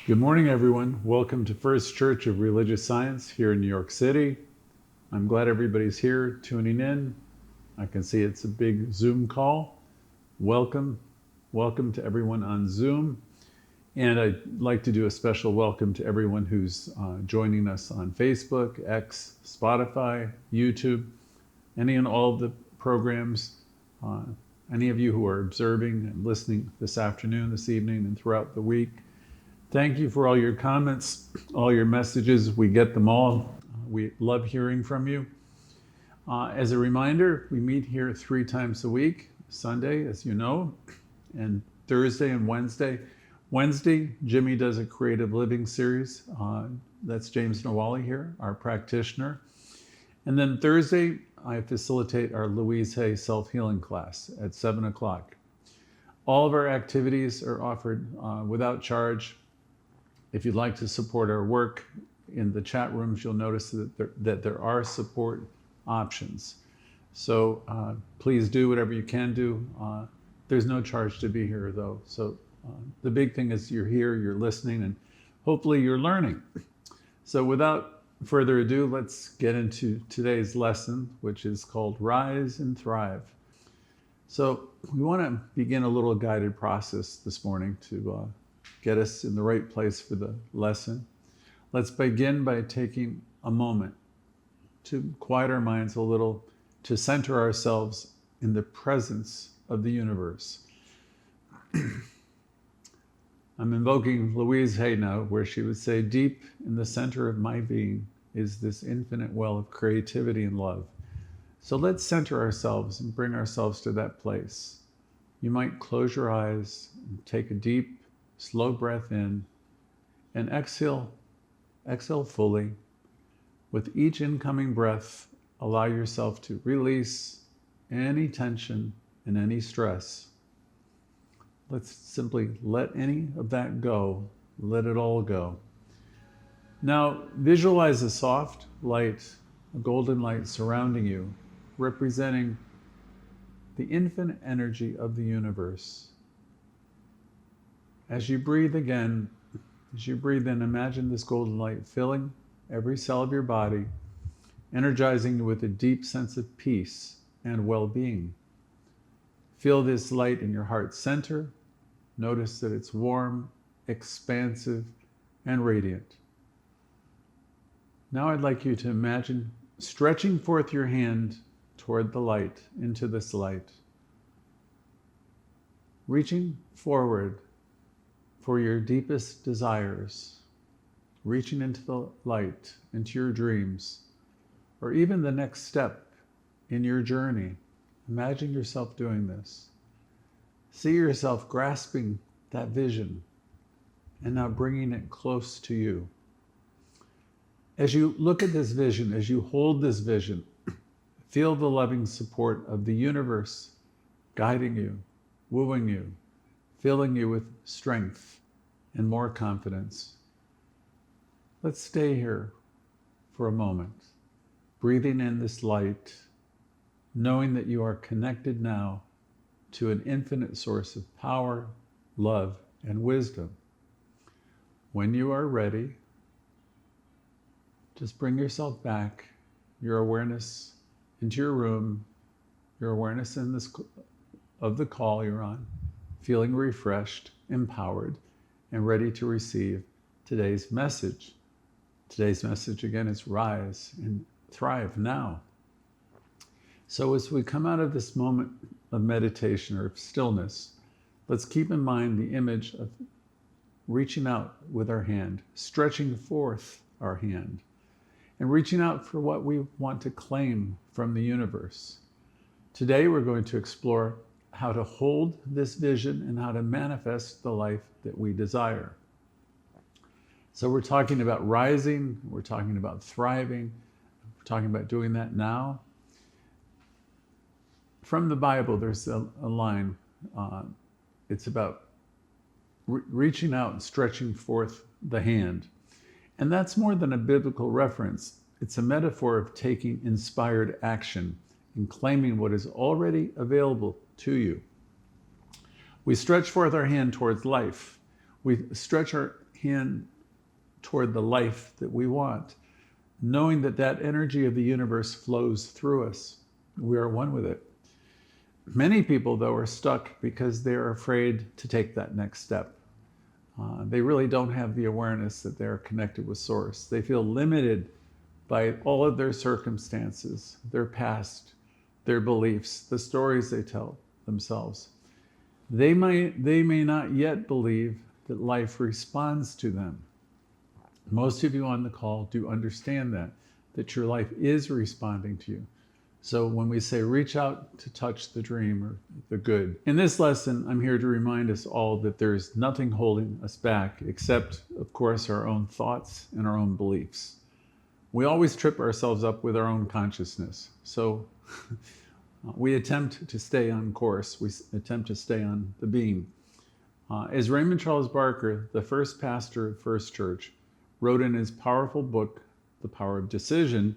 Good morning, everyone. Welcome to First Church of Religious Science here in New York City. I'm glad everybody's here tuning in. I can see it's a big Zoom call. Welcome. Welcome to everyone on Zoom. And I'd like to do a special welcome to everyone who's joining us on Facebook, X, Spotify, YouTube, any and all of the programs. Any of you who are observing and listening this afternoon, this evening, and throughout the week. Thank you for all your comments, all your messages. We get them all. We love hearing from you. As a reminder, we meet here 3 times a week, Sunday, as you know, and Thursday and Wednesday. Wednesday, Jimmy does a creative living series. That's James Nawali here, our practitioner. And then Thursday, I facilitate our Louise self-healing class at 7 o'clock. All of our activities are offered without charge. If you'd like to support our work in the chat rooms, you'll notice that there are support options. So please do whatever you can do. There's no charge to be here, though. So the big thing is you're here, you're listening, and hopefully you're learning. So without further ado, let's get into today's lesson, which is called Rise and Thrive. So we want to begin a little guided process this morning to get us in the right place for the lesson. Let's begin by taking a moment to quiet our minds a little, to center ourselves in the presence of the universe. I'm invoking Louise now, where she would say, deep in the center of my being is this infinite well of creativity and love. So let's center ourselves and bring ourselves to that place. You might close your eyes and take a deep, slow breath in and exhale fully. With each incoming breath, allow yourself to release any tension and any stress. Let's simply let any of that go. Let it all go. Now, visualize a soft light, a golden light surrounding you, representing the infinite energy of the universe. As you breathe again, as you breathe in, imagine this golden light filling every cell of your body, energizing you with a deep sense of peace and well-being. Feel this light in your heart center. Notice that it's warm, expansive, and radiant. Now I'd like you to imagine stretching forth your hand toward the light, into this light. Reaching forward for your deepest desires, reaching into the light, into your dreams, or even the next step in your journey. Imagine yourself doing this. See yourself grasping that vision and now bringing it close to you. As you look at this vision, as you hold this vision, feel the loving support of the universe guiding you, wooing you, filling you with strength and more confidence. Let's stay here for a moment, breathing in this light, knowing that you are connected now to an infinite source of power, love, and wisdom. When you are ready, just bring yourself back, your awareness into your room, your awareness in this of the call you're on, feeling refreshed, empowered, and ready to receive today's message. Today's message, again, is rise and thrive now. So as we come out of this moment of meditation or of stillness, let's keep in mind the image of reaching out with our hand, stretching forth our hand, and reaching out for what we want to claim from the universe. Today, we're going to explore how to hold this vision and how to manifest the life that we desire. So we're talking about rising, we're talking about thriving, we're talking about doing that now. From the Bible, there's a line, it's about reaching out and stretching forth the hand. And that's more than a biblical reference. It's a metaphor of taking inspired action and claiming what is already available to you. We stretch forth our hand towards life. We stretch our hand toward the life that we want, knowing that that energy of the universe flows through us. We are one with it. Many people, though, are stuck because they're afraid to take that next step. They really don't have the awareness that they're connected with Source. They feel limited by all of their circumstances, their past, their beliefs, the stories they tell themselves. They may not yet believe that life responds to them. Most of you on the call do understand that your life is responding to you. So when we say reach out to touch the dream or the good, in this lesson, I'm here to remind us all that there's nothing holding us back except, of course, our own thoughts and our own beliefs. We always trip ourselves up with our own consciousness. So we attempt to stay on course. We attempt to stay on the beam. As Raymond Charles Barker, the first pastor of First Church, wrote in his powerful book, The Power of Decision,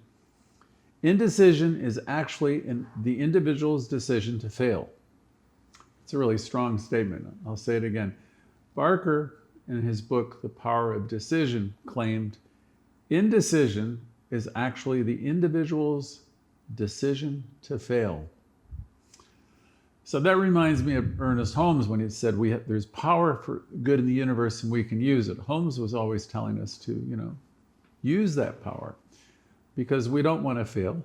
indecision is actually the individual's decision to fail. It's a really strong statement. I'll say it again. Barker, in his book, The Power of Decision, claimed indecision is actually the individual's decision to fail. So that reminds me of Ernest Holmes when he said there's power for good in the universe and we can use it. Holmes was always telling us to, use that power because we don't want to fail.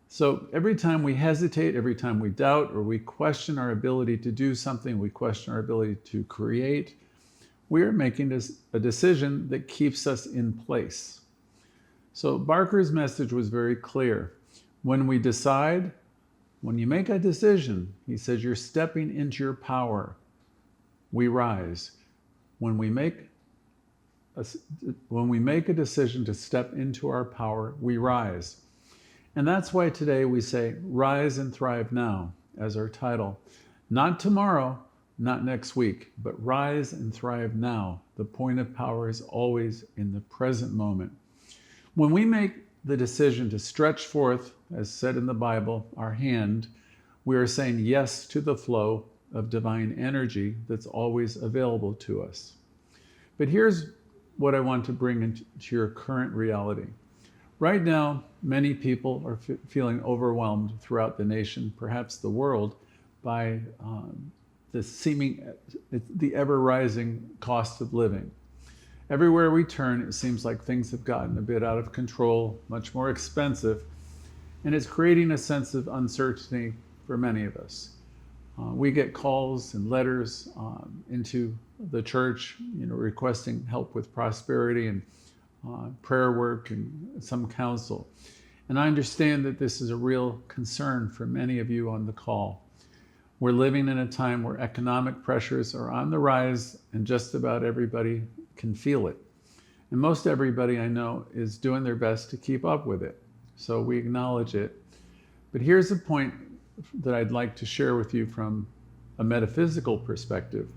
So every time we hesitate, every time we doubt, or we question our ability to do something, we question our ability to create, we are making a decision that keeps us in place. So Barker's message was very clear. When we decide, when you make a decision, he says you're stepping into your power. We rise. When we make a decision to step into our power, we rise. And that's why today we say, rise and thrive now, as our title. Not tomorrow, not next week, but rise and thrive now. The point of power is always in the present moment. When we make the decision to stretch forth, as said in the Bible, our hand, we are saying yes to the flow of divine energy that's always available to us. But here's what I want to bring into your current reality. Right now, many people are feeling overwhelmed throughout the nation, perhaps the world, by the ever-rising cost of living. Everywhere we turn, it seems like things have gotten a bit out of control, much more expensive, and it's creating a sense of uncertainty for many of us. We get calls and letters into the church, requesting help with prosperity and prayer work and some counsel. And I understand that this is a real concern for many of you on the call. We're living in a time where economic pressures are on the rise and just about everybody can feel it. And most everybody I know is doing their best to keep up with it. So we acknowledge it. But here's a point that I'd like to share with you from a metaphysical perspective.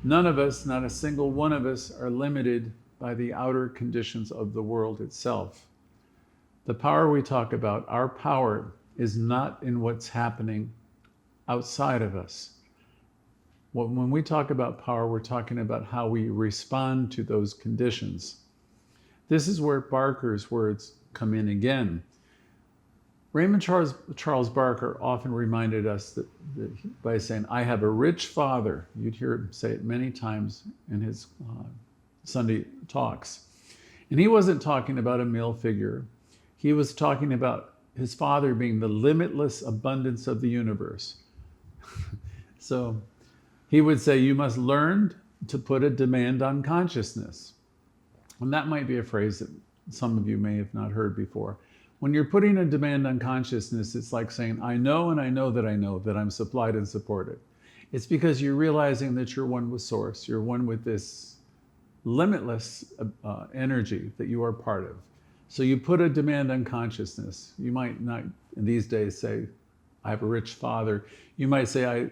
None of us, not a single one of us, are limited by the outer conditions of the world itself. The power we talk about, our power, is not in what's happening outside of us. When we talk about power, we're talking about how we respond to those conditions. This is where Barker's words come in again. Raymond Charles Barker often reminded us that by saying, I have a rich father. You'd hear him say it many times in his Sunday talks. And he wasn't talking about a male figure. He was talking about his father being the limitless abundance of the universe. So he would say, you must learn to put a demand on consciousness. And that might be a phrase that some of you may have not heard before. When you're putting a demand on consciousness, it's like saying, I know and I know that I know that I'm supplied and supported. It's because you're realizing that you're one with Source. You're one with this limitless energy that you are part of. So you put a demand on consciousness. You might not, in these days, say, I have a rich father. You might say,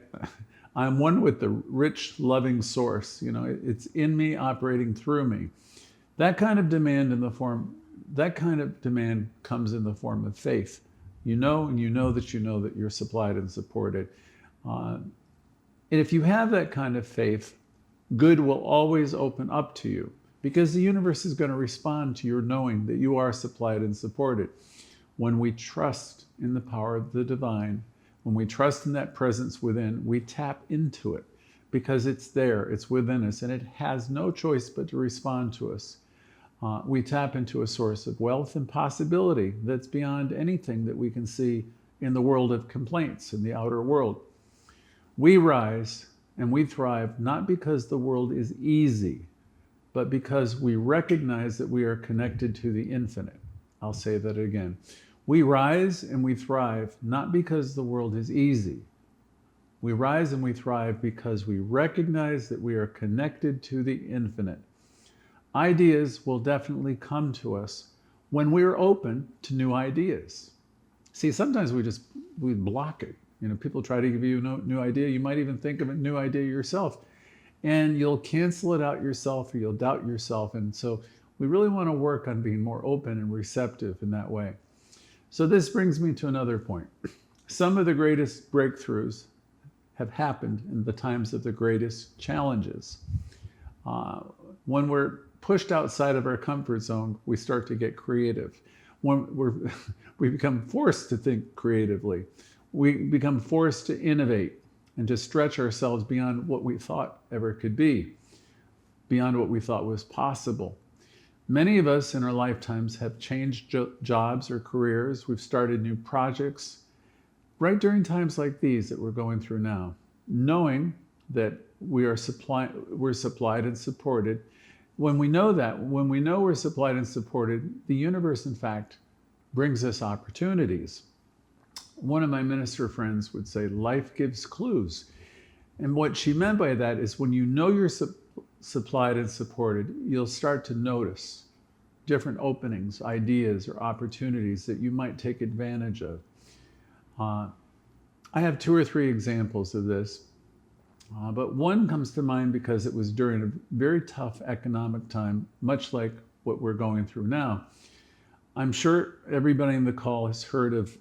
I'm one with the rich, loving Source. It's in me, operating through me. That kind of demand comes in the form of faith. You know that you're supplied and supported. And if you have that kind of faith, Good will always open up to you because the universe is going to respond to your knowing that you are supplied and supported. When we trust in the power of the divine, when we trust in that presence within, we tap into it because it's there, it's within us, and it has no choice but to respond to us. We tap into a source of wealth and possibility that's beyond anything that we can see in the world of complaints, in the outer world. We rise and we thrive not because the world is easy, but because we recognize that we are connected to the infinite. I'll say that again. We rise and we thrive not because the world is easy. We rise and we thrive because we recognize that we are connected to the infinite. Ideas will definitely come to us when we're open to new ideas. See, sometimes we block it. People try to give you a new idea. You might even think of a new idea yourself, and you'll cancel it out yourself or you'll doubt yourself. And so we really want to work on being more open and receptive in that way. So this brings me to another point. Some of the greatest breakthroughs have happened in the times of the greatest challenges. When we're pushed outside of our comfort zone, we start to get creative. When we become forced to think creatively, we become forced to innovate and to stretch ourselves beyond what we thought ever could be, beyond what we thought was possible. Many of us in our lifetimes have changed jobs or careers. We've started new projects right during times like these that we're going through now, knowing that we're supplied and supported. When we know we're supplied and supported, the universe, in fact, brings us opportunities. One of my minister friends would say, life gives clues. And what she meant by that is when you know you're supplied and supported, you'll start to notice different openings, ideas, or opportunities that you might take advantage of. I have 2 or 3 examples of this, but one comes to mind because it was during a very tough economic time, much like what we're going through now. I'm sure everybody in the call has heard of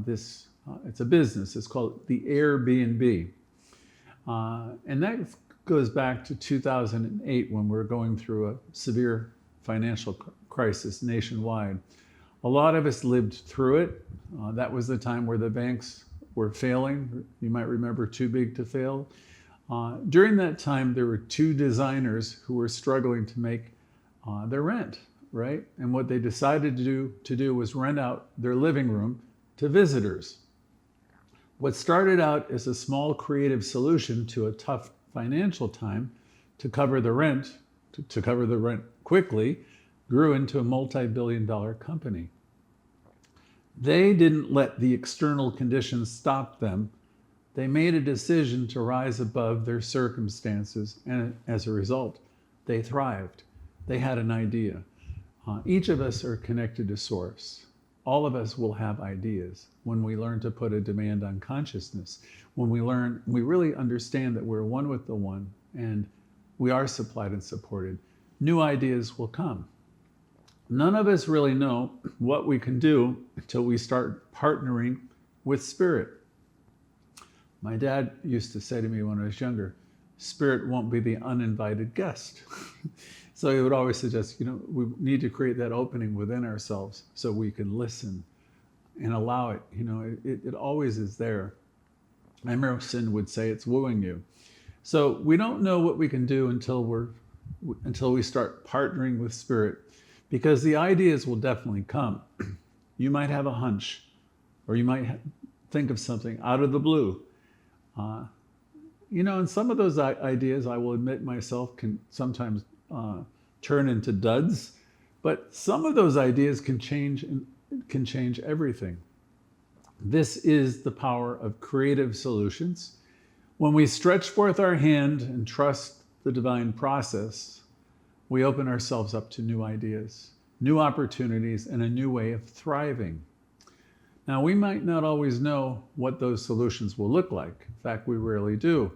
this. It's a business. It's called the Airbnb. And that goes back to 2008 when we were going through a severe financial crisis nationwide. A lot of us lived through it. That was the time where the banks were failing. You might remember Too Big to Fail. During that time, there were 2 designers who were struggling to make their rent, right? And what they decided to do was rent out their living room to visitors. What started out as a small creative solution to a tough financial time to cover the rent quickly, grew into a multi-billion-dollar company. They didn't let the external conditions stop them. They made a decision to rise above their circumstances, and as a result, they thrived. They had an idea. Each of us are connected to Source. All of us will have ideas when we learn to put a demand on consciousness. When we really understand that we're one with the one and we are supplied and supported, new ideas will come. None of us really know what we can do until we start partnering with Spirit. My dad used to say to me when I was younger, Spirit won't be the uninvited guest. So he would always suggest, we need to create that opening within ourselves so we can listen and allow it. It always is there. Emerson would say it's wooing you. So we don't know what we can do until we start partnering with Spirit, because the ideas will definitely come. You might have a hunch, or you might think of something out of the blue. And some of those ideas, I will admit myself, can sometimes turn into duds, but some of those ideas can change everything. This is the power of creative solutions. When we stretch forth our hand and trust the divine process, we open ourselves up to new ideas, new opportunities, and a new way of thriving. Now, we might not always know what those solutions will look like. In fact, we rarely do.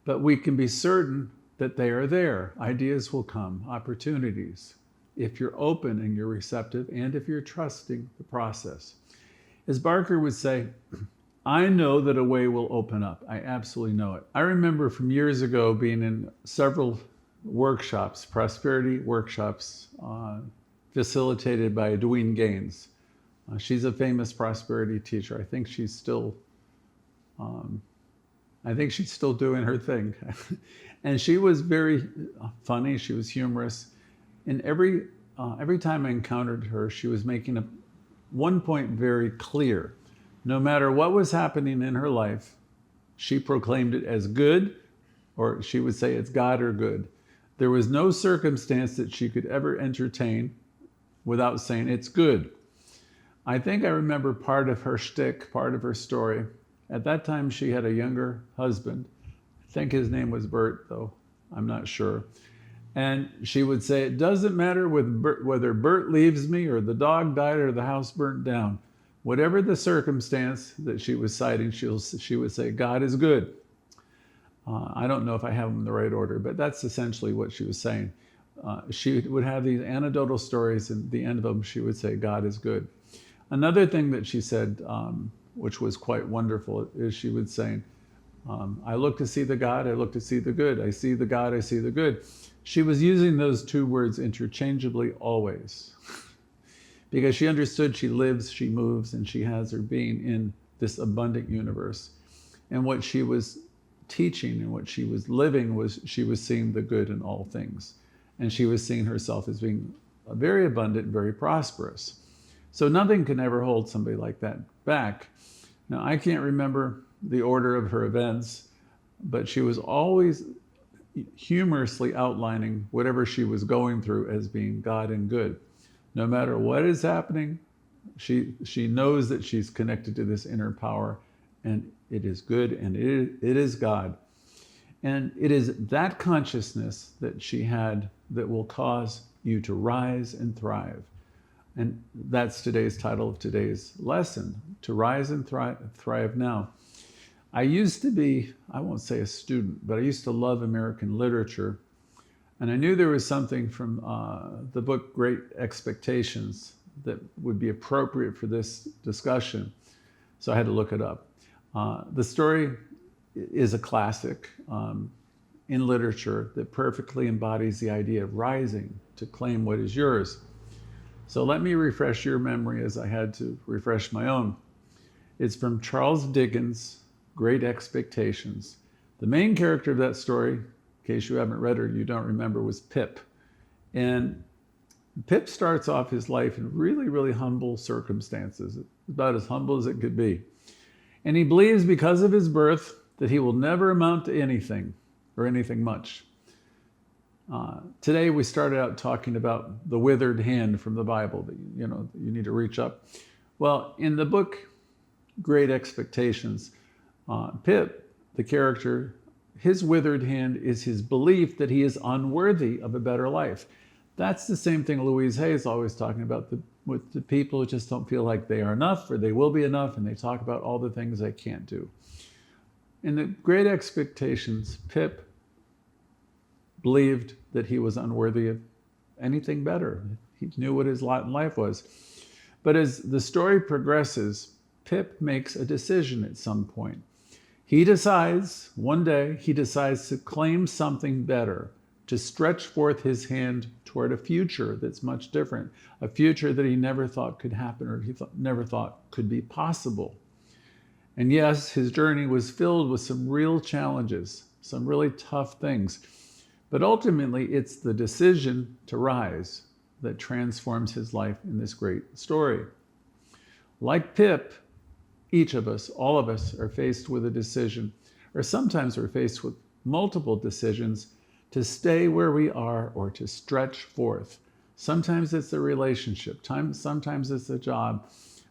But we can be certain that they are there. Ideas will come, opportunities, if you're open and you're receptive, and if you're trusting the process. As Barker would say, I know that a way will open up. I absolutely know it. I remember from years ago being in several workshops, prosperity workshops, facilitated by Edwene Gaines. She's a famous prosperity teacher. Um, I think she's still doing her thing. And she was very funny. She was humorous. And every time I encountered her, she was making one point very clear. No matter what was happening in her life, she proclaimed it as good, or she would say it's God or good. There was no circumstance that she could ever entertain without saying it's good. I think I remember part of her shtick, part of her story. At that time, she had a younger husband. I think his name was Bert, though I'm not sure. And she would say, it doesn't matter whether Bert leaves me or the dog died or the house burnt down. Whatever the circumstance that she was citing, she would say, God is good. I don't know if I have them in the right order, but that's essentially what she was saying. She would have these anecdotal stories, and at the end of them, she would say, God is good. Another thing that she said, which was quite wonderful, is she would say, I look to see the God, I look to see the good. I see the God, I see the good. She was using those two words interchangeably always because she understood she lives, she moves, and she has her being in this abundant universe. And what she was teaching and what she was living was she was seeing the good in all things. And she was seeing herself as being very abundant, very prosperous. So nothing can ever hold somebody like that back. Now, I can't remember the order of her events, but she was always humorously outlining whatever she was going through as being God and good. No matter what is happening, she knows that she's connected to this inner power, and it is good, and it is God. And it is that consciousness that she had that will cause you to rise and thrive. And that's today's title of today's lesson, to rise and thrive now. I used to be, I won't say a student, but I used to love American literature. And I knew there was something from the book Great Expectations that would be appropriate for this discussion. So I had to look it up. The story is a classic in literature that perfectly embodies the idea of rising to claim what is yours. So let me refresh your memory as I had to refresh my own. It's from Charles Dickens' Great Expectations. The main character of that story, in case you haven't read it or you don't remember, was Pip. And Pip starts off his life in really, really humble circumstances, about as humble as it could be. And he believes because of his birth that he will never amount to anything or anything much. Today we started out talking about the withered hand from the Bible that you need to reach up. Well, in the book Great Expectations, Pip, the character, his withered hand is his belief that he is unworthy of a better life. That's the same thing Louise is always talking about with the people who just don't feel like they are enough or they will be enough, and they talk about all the things they can't do. In the Great Expectations, Pip believed that he was unworthy of anything better. He knew what his lot in life was. But as the story progresses, Pip makes a decision at some point. One day, he decides to claim something better, to stretch forth his hand toward a future that's much different, a future that he never thought could happen or never thought could be possible. And yes, his journey was filled with some real challenges, some really tough things. But ultimately, it's the decision to rise that transforms his life in this great story. Like Pip, each of us, all of us, are faced with a decision, or sometimes we're faced with multiple decisions to stay where we are or to stretch forth. Sometimes it's a relationship, sometimes it's a job.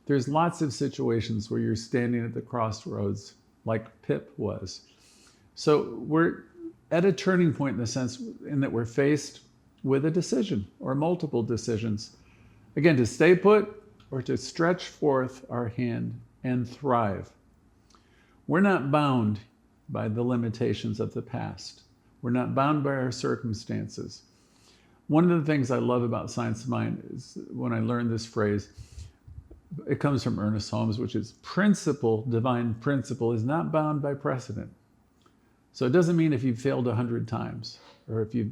There's lots of situations where you're standing at the crossroads like Pip was. So we're at a turning point in the sense in that we're faced with a decision or multiple decisions. Again, to stay put or to stretch forth our hand and thrive. We're not bound by the limitations of the past. We're not bound by our circumstances. One of the things I love about Science of Mind is when I learned this phrase, It comes from Ernest Holmes, which is principle, divine principle, is not bound by precedent. So it doesn't mean if you've failed 100 times or if you've,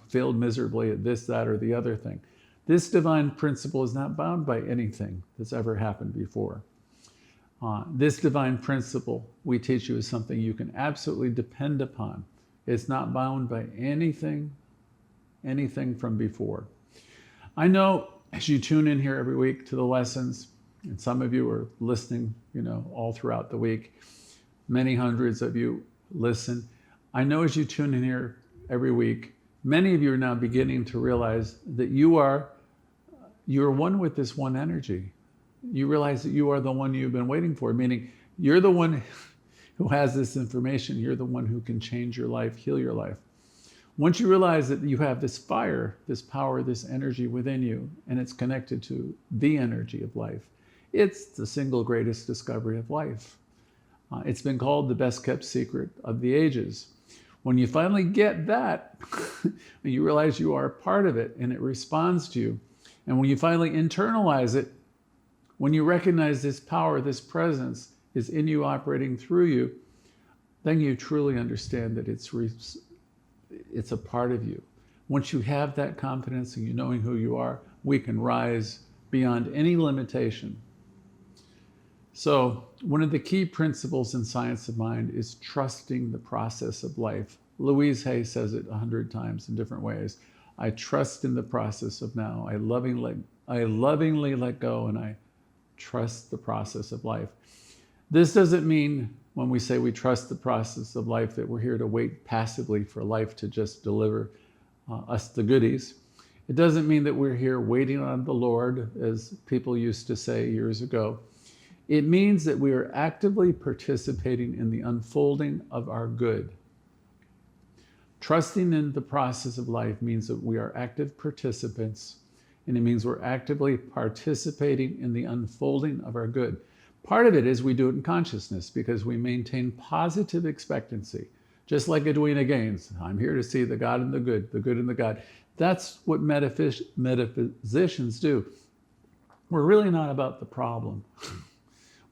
failed miserably at this, that, or the other thing. This divine principle is not bound by anything that's ever happened before. This divine principle we teach you is something you can absolutely depend upon. It's not bound by anything from before. I know as you tune in here every week to the lessons, and some of you are listening, all throughout the week, many hundreds of you listen. I know as you tune in here every week, many of you are now beginning to realize that you're one with this one energy. You realize that you are the one you've been waiting for, meaning you're the one who has this information. You're the one who can change your life, heal your life. Once you realize that you have this fire, this power, this energy within you, and it's connected to the energy of life, it's the single greatest discovery of life. It's been called the best kept secret of the ages. When you finally get that, and you realize you are a part of it and it responds to you, and when you finally internalize it, when you recognize this power, this presence is in you, operating through you, then you truly understand that it's a part of you. Once you have that confidence and you knowing who you are, we can rise beyond any limitation. So one of the key principles in science of mind is trusting the process of life. Louise Hay says it 100 times in different ways. I trust in the process of now. I lovingly let go, and I trust the process of life. This doesn't mean when we say we trust the process of life that we're here to wait passively for life to just deliver us the goodies. It doesn't mean that we're here waiting on the Lord, as people used to say years ago. It means that we are actively participating in the unfolding of our good. Trusting in the process of life means that we are active participants, and it means we're actively participating in the unfolding of our good. Part of it is we do it in consciousness because we maintain positive expectancy. Just like Edwina Gaines, I'm here to see the God and the good and the God. That's what metaphysicians do. We're really not about the problem.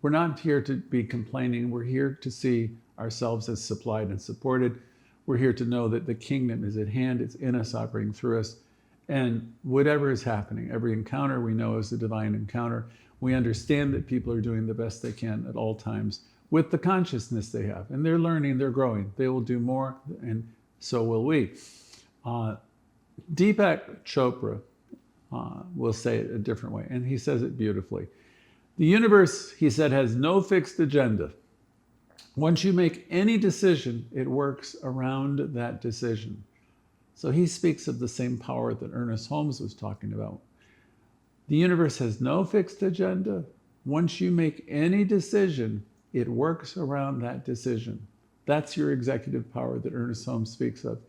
We're not here to be complaining. We're here to see ourselves as supplied and supported. We're here to know that the kingdom is at hand. It's in us, operating through us. And whatever is happening, every encounter we know is a divine encounter. We understand that people are doing the best they can at all times with the consciousness they have. And they're learning, they're growing. They will do more, and so will we. Deepak Chopra will say it a different way, and he says it beautifully. The universe, he said, has no fixed agenda. Once you make any decision, it works around that decision. So he speaks of the same power that Ernest Holmes was talking about. The universe has no fixed agenda. Once you make any decision, it works around that decision. That's your executive power that Ernest Holmes speaks of.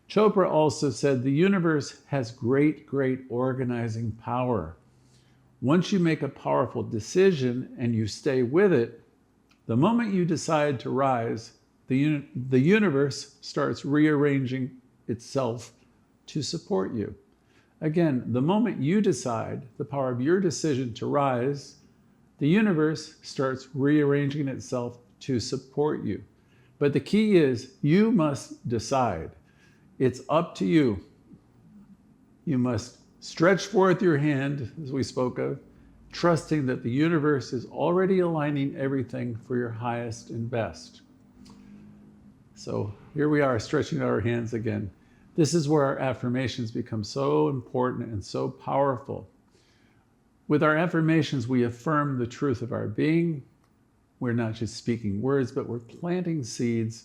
Chopra also said the universe has great organizing power. Once you make a powerful decision and you stay with it, the moment you decide to rise, the universe starts rearranging itself to support you. Again, the moment you decide, the power of your decision to rise, the universe starts rearranging itself to support you. But the key is you must decide. It's up to you. You must stretch forth your hand, as we spoke of, trusting that the universe is already aligning everything for your highest and best. So here we are, stretching our hands again. This is where our affirmations become so important and so powerful. With our affirmations, we affirm the truth of our being. We're not just speaking words, but we're planting seeds.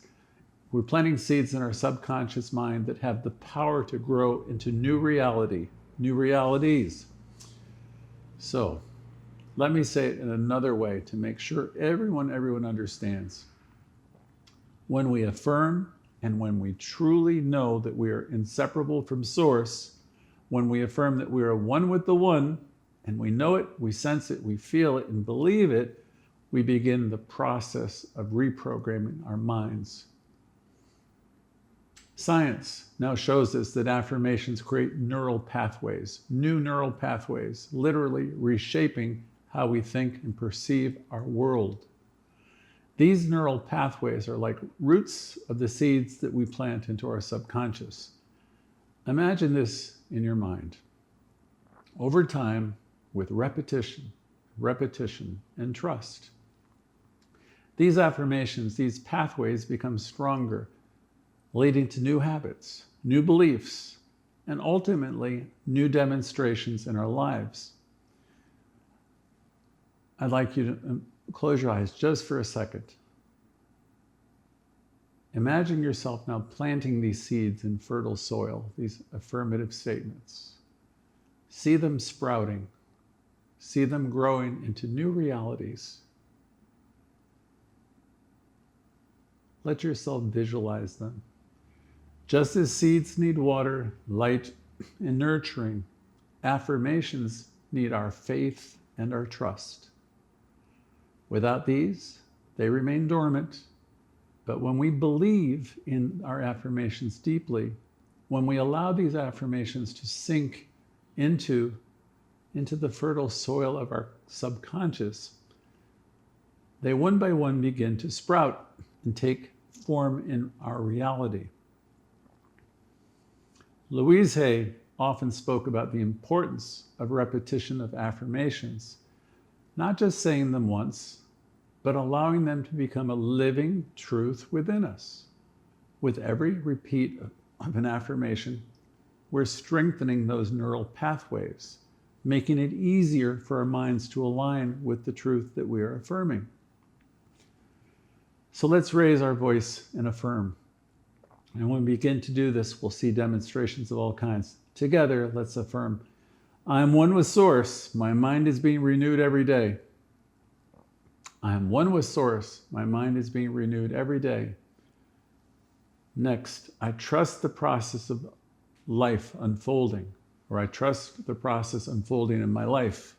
We're planting seeds in our subconscious mind that have the power to grow into new reality, new realities. So let me say it in another way to make sure everyone understands. When we affirm and when we truly know that we are inseparable from Source, when we affirm that we are one with the One, and we know it, we sense it, we feel it, and believe it, we begin the process of reprogramming our minds. Science now shows us that affirmations create neural pathways, new neural pathways, literally reshaping how we think and perceive our world. These neural pathways are like roots of the seeds that we plant into our subconscious. Imagine this in your mind. Over time, with repetition, and trust, these affirmations, these pathways become stronger, leading to new habits, new beliefs, and ultimately new demonstrations in our lives. I'd like you to close your eyes just for a second. Imagine yourself now planting these seeds in fertile soil, these affirmative statements. See them sprouting. See them growing into new realities. Let yourself visualize them. Just as seeds need water, light, and nurturing, affirmations need our faith and our trust. Without these, they remain dormant. But when we believe in our affirmations deeply, when we allow these affirmations to sink into the fertile soil of our subconscious, they one by one begin to sprout and take form in our reality. Louise often spoke about the importance of repetition of affirmations, not just saying them once, but allowing them to become a living truth within us. With every repeat of an affirmation, we're strengthening those neural pathways, making it easier for our minds to align with the truth that we are affirming. So let's raise our voice and affirm. And when we begin to do this, we'll see demonstrations of all kinds. Together, let's affirm, I am one with Source. My mind is being renewed every day. I am one with Source. My mind is being renewed every day. Next, I trust the process of life unfolding, or I trust the process unfolding in my life.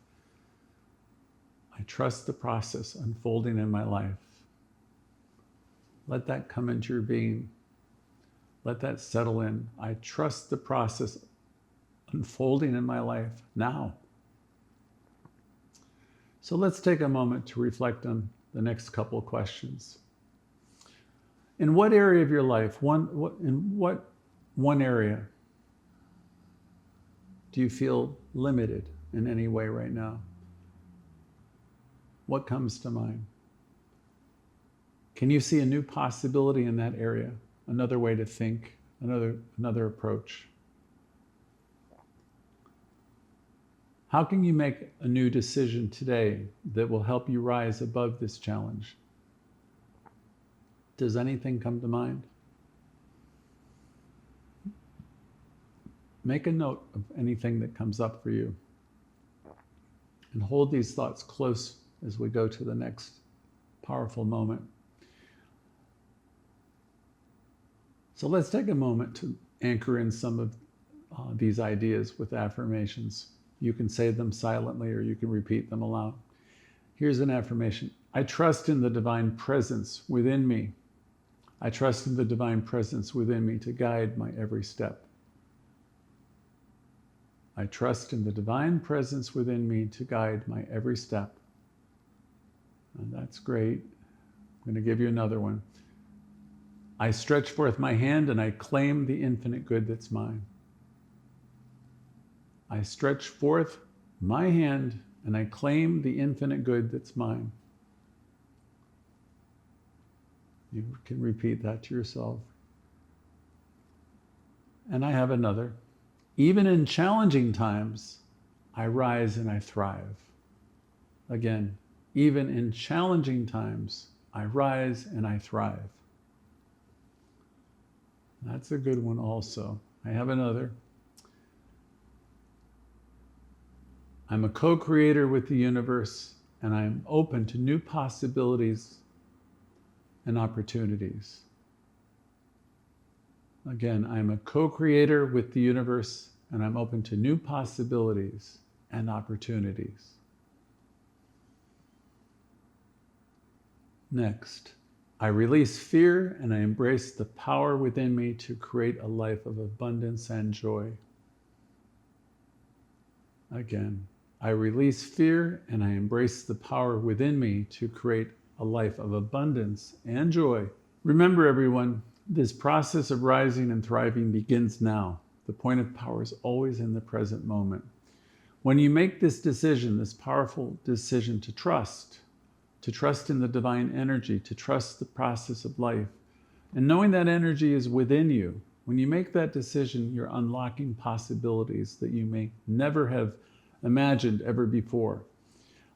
I trust the process unfolding in my life. Let that come into your being. Let that settle in. I trust the process unfolding in my life now. So let's take a moment to reflect on the next couple of questions. In what area of your life, in what one area do you feel limited in any way right now? What comes to mind? Can you see a new possibility in that area? Another way to think, another approach? How can you make a new decision today that will help you rise above this challenge? Does anything come to mind? Make a note of anything that comes up for you. And hold these thoughts close as we go to the next powerful moment. So let's take a moment to anchor in some of these ideas with affirmations. You can say them silently or you can repeat them aloud. Here's an affirmation. I trust in the divine presence within me. I trust in the divine presence within me to guide my every step. I trust in the divine presence within me to guide my every step. And that's great. I'm going to give you another one. I stretch forth my hand and I claim the infinite good that's mine. I stretch forth my hand and I claim the infinite good that's mine. You can repeat that to yourself. And I have another. Even in challenging times, I rise and I thrive. Again, even in challenging times, I rise and I thrive. That's a good one also. I have another. I'm a co-creator with the universe, and I'm open to new possibilities and opportunities. Again, I'm a co-creator with the universe, and I'm open to new possibilities and opportunities. Next, I release fear and I embrace the power within me to create a life of abundance and joy. Again, I release fear and I embrace the power within me to create a life of abundance and joy. Remember, everyone, this process of rising and thriving begins now. The point of power is always in the present moment. When you make this decision, this powerful decision to trust in the divine energy, to trust the process of life, and knowing that energy is within you, when you make that decision, you're unlocking possibilities that you may never have imagined ever before.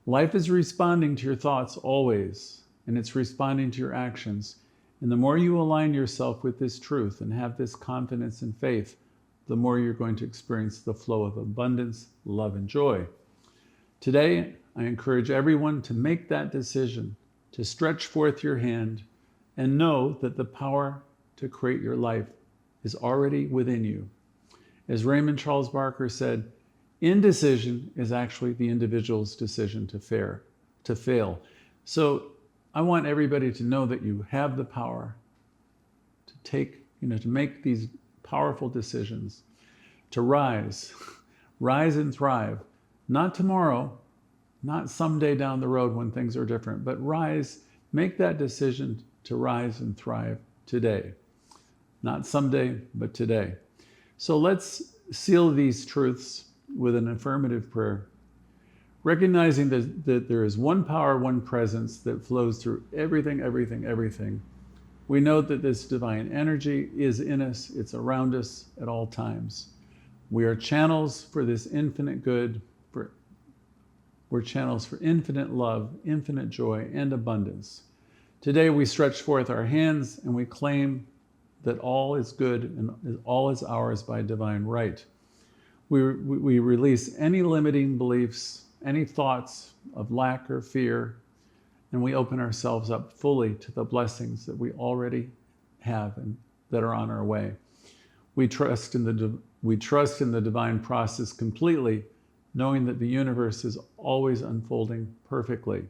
Life is responding to your thoughts always, and it's responding to your actions. And the more you align yourself with this truth and have this confidence and faith, the more you're going to experience the flow of abundance, love, and joy. Today, I encourage everyone to make that decision, to stretch forth your hand and know that the power to create your life is already within you. As Raymond Charles Barker said, indecision is actually the individual's decision to fail. So I want everybody to know that you have the power to make these powerful decisions, to rise and thrive, not tomorrow, not someday down the road when things are different, but rise, make that decision to rise and thrive today. Not someday, but today. So let's seal these truths with an affirmative prayer, recognizing that there is one power, one presence that flows through everything. We know that this divine energy is in us, it's around us at all times. We are channels for this infinite good, we're channels for infinite love, infinite joy, and abundance. Today we stretch forth our hands and we claim that all is good and all is ours by divine right. We release any limiting beliefs, any thoughts of lack or fear, and we open ourselves up fully to the blessings that we already have and that are on our way. We trust in the divine process completely, knowing that the universe is always unfolding perfectly.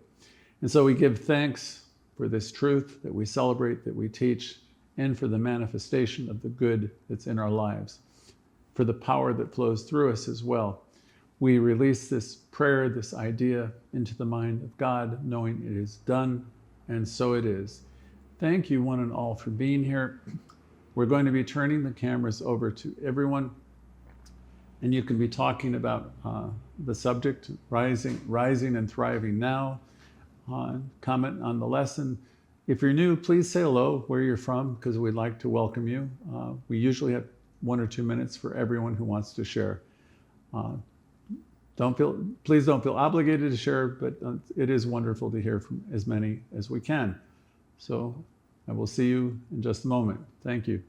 And so we give thanks for this truth that we celebrate, that we teach, and for the manifestation of the good that's in our lives, for the power that flows through us as well. We release this prayer, this idea into the mind of God, knowing it is done, and so it is. Thank you, one and all, for being here. We're going to be turning the cameras over to everyone, and you can be talking about the subject, rising and thriving now, comment on the lesson. If you're new, please say hello, where you're from, because we'd like to welcome you. We usually have 1 or 2 minutes for everyone who wants to share. Please don't feel obligated to share, but it is wonderful to hear from as many as we can. So I will see you in just a moment. Thank you.